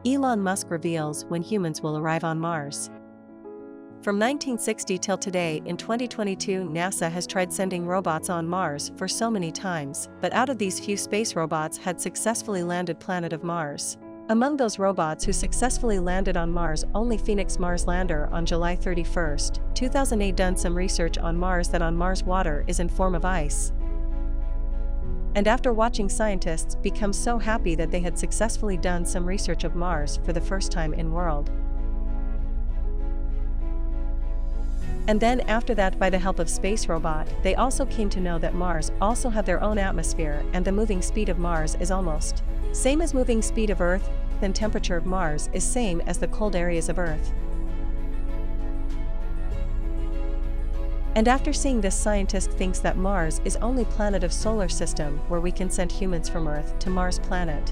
Elon Musk reveals when humans will arrive on Mars. From 1960 till today, in 2022, NASA has tried sending robots on Mars for so many times, but out of these few space robots had successfully landed planet of Mars. Among those robots who successfully landed on Mars, only Phoenix Mars lander on July 31, 2008 done some research on Mars that on Mars water is in form of ice. And after watching scientists become so happy that they had successfully done some research of Mars for the first time in world. And then after that, by the help of space robot, they also came to know that Mars also have their own atmosphere, and the moving speed of Mars is almost same as moving speed of Earth, and temperature of Mars is same as the cold areas of Earth. And after seeing this, scientist thinks that Mars is only planet of solar system where we can send humans from Earth to Mars planet.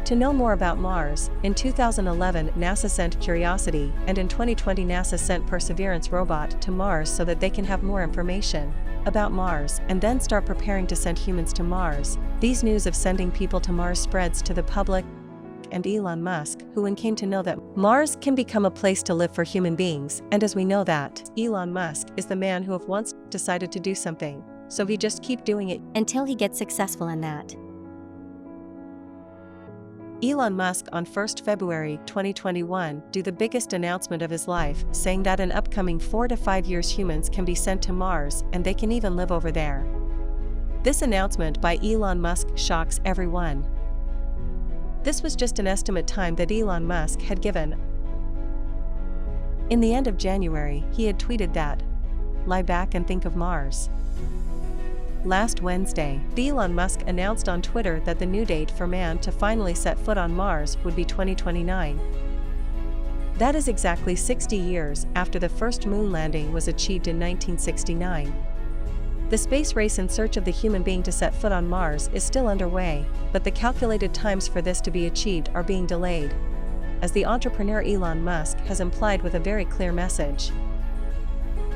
To know more about Mars, in 2011 NASA sent Curiosity, and in 2020 NASA sent Perseverance robot to Mars so that they can have more information about Mars and then start preparing to send humans to Mars. These news of sending people to Mars spreads to the public, and Elon Musk, who came to know that Mars can become a place to live for human beings, and as we know that, Elon Musk is the man who have once decided to do something, so he just keep doing it until he gets successful in that. Elon Musk on 1st February 2021 do the biggest announcement of his life, saying that in upcoming 4 to 5 years humans can be sent to Mars and they can even live over there. This announcement by Elon Musk shocks everyone. This was just an estimate time that Elon Musk had given. In the end of January, he had tweeted that, "Lie back and think of Mars." Last Wednesday, Elon Musk announced on Twitter that the new date for man to finally set foot on Mars would be 2029. That is exactly 60 years after the first moon landing was achieved in 1969. The space race in search of the human being to set foot on Mars is still underway, but the calculated times for this to be achieved are being delayed, as the entrepreneur Elon Musk has implied with a very clear message.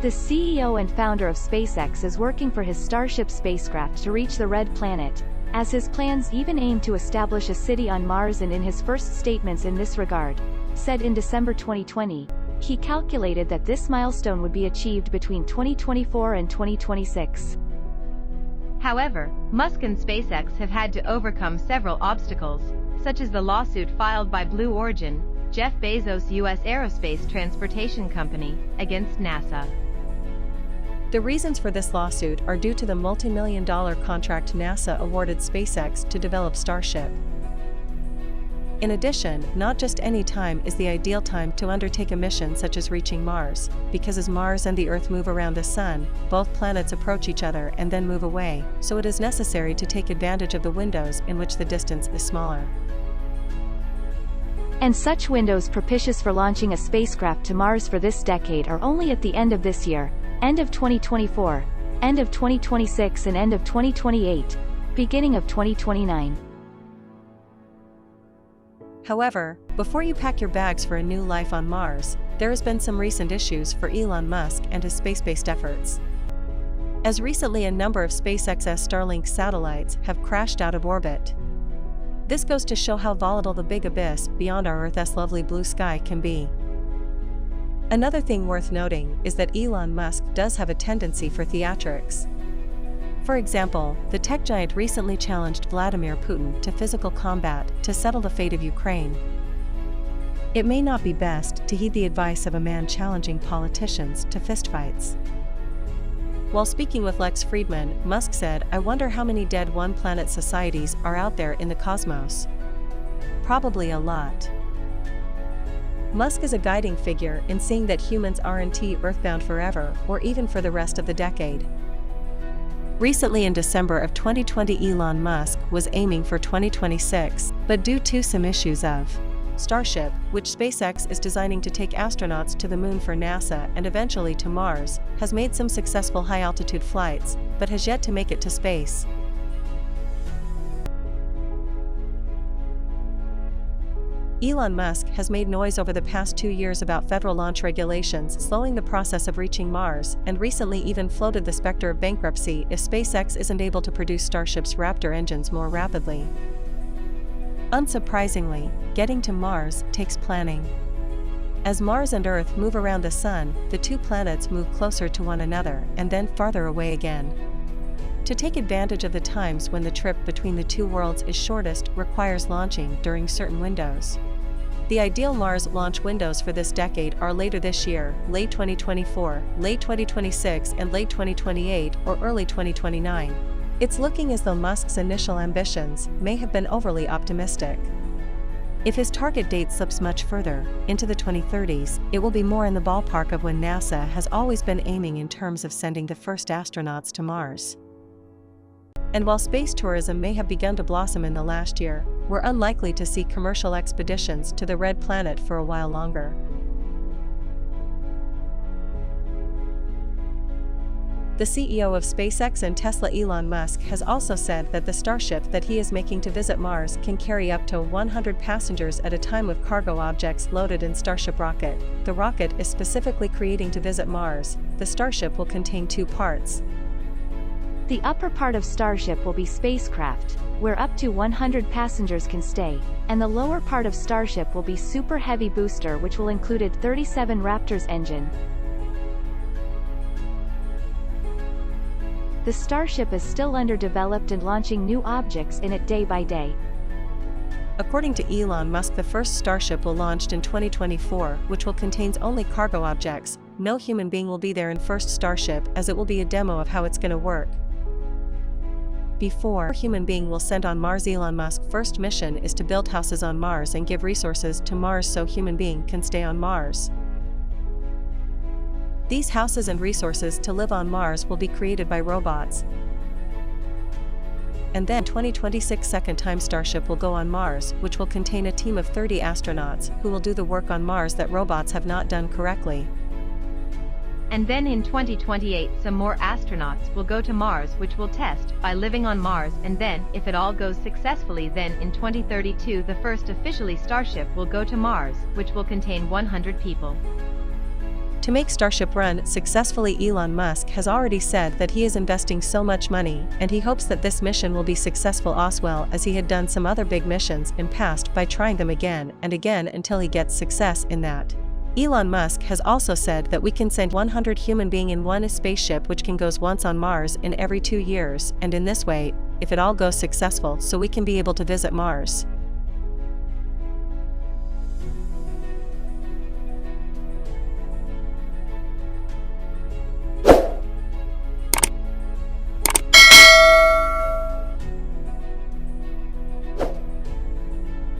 The CEO and founder of SpaceX is working for his Starship spacecraft to reach the Red Planet, as his plans even aim to establish a city on Mars, and in his first statements in this regard, said in December 2020, he calculated that this milestone would be achieved between 2024 and 2026. However, Musk and SpaceX have had to overcome several obstacles, such as the lawsuit filed by Blue Origin, Jeff Bezos' U.S. aerospace transportation company, against NASA. The reasons for this lawsuit are due to the multi-million-dollar contract NASA awarded SpaceX to develop Starship. In addition, not just any time is the ideal time to undertake a mission such as reaching Mars, because as Mars and the Earth move around the Sun, both planets approach each other and then move away, so it is necessary to take advantage of the windows in which the distance is smaller. And such windows propitious for launching a spacecraft to Mars for this decade are only at the end of this year, end of 2024, end of 2026 and end of 2028, beginning of 2029. However, before you pack your bags for a new life on Mars, there has been some recent issues for Elon Musk and his space-based efforts. As recently, a number of SpaceX's Starlink satellites have crashed out of orbit. This goes to show how volatile the big abyss beyond our Earth's lovely blue sky can be. Another thing worth noting is that Elon Musk does have a tendency for theatrics. For example, the tech giant recently challenged Vladimir Putin to physical combat to settle the fate of Ukraine. It may not be best to heed the advice of a man challenging politicians to fistfights. While speaking with Lex Fridman, Musk said, "I wonder how many dead one-planet societies are out there in the cosmos. Probably a lot." Musk is a guiding figure in seeing that humans aren't earthbound forever, or even for the rest of the decade. Recently in December of 2020, Elon Musk was aiming for 2026, but due to some issues of Starship, which SpaceX is designing to take astronauts to the moon for NASA and eventually to Mars, has made some successful high-altitude flights, but has yet to make it to space. Elon Musk has made noise over the past 2 years about federal launch regulations slowing the process of reaching Mars, and recently even floated the specter of bankruptcy if SpaceX isn't able to produce Starship's Raptor engines more rapidly. Unsurprisingly, getting to Mars takes planning. As Mars and Earth move around the Sun, the two planets move closer to one another and then farther away again. To take advantage of the times when the trip between the two worlds is shortest requires launching during certain windows. The ideal Mars launch windows for this decade are later this year, late 2024, late 2026 and late 2028 or early 2029. It's looking as though Musk's initial ambitions may have been overly optimistic. If his target date slips much further, into the 2030s, it will be more in the ballpark of when NASA has always been aiming in terms of sending the first astronauts to Mars. And while space tourism may have begun to blossom in the last year, we're unlikely to see commercial expeditions to the Red Planet for a while longer. The CEO of SpaceX and Tesla Elon Musk has also said that the Starship that he is making to visit Mars can carry up to 100 passengers at a time with cargo objects loaded in Starship rocket. The rocket is specifically creating to visit Mars. The Starship will contain two parts. The upper part of Starship will be spacecraft, where up to 100 passengers can stay, and the lower part of Starship will be Super Heavy booster, which will include a 37 Raptors engine. The Starship is still underdeveloped and launching new objects in it day by day. According to Elon Musk, the first Starship will launch in 2024, which will contain only cargo objects. No human being will be there in first Starship, as it will be a demo of how it's going to work. Before human being will send on Mars, Elon Musk's first mission is to build houses on Mars and give resources to Mars so human being can stay on Mars. These houses and resources to live on Mars will be created by robots. And then 2026 second time Starship will go on Mars, which will contain a team of 30 astronauts who will do the work on Mars that robots have not done correctly. And then in 2028 some more astronauts will go to Mars, which will test by living on Mars, and then, if it all goes successfully, then in 2032 the first officially Starship will go to Mars, which will contain 100 people. To make Starship run successfully, Elon Musk has already said that he is investing so much money, and he hopes that this mission will be successful as well as he had done some other big missions in past by trying them again and again until he gets success in that. Elon Musk has also said that we can send 100 human being in one spaceship, which can goes once on Mars in every 2 years, and in this way, if it all goes successful, so we can be able to visit Mars.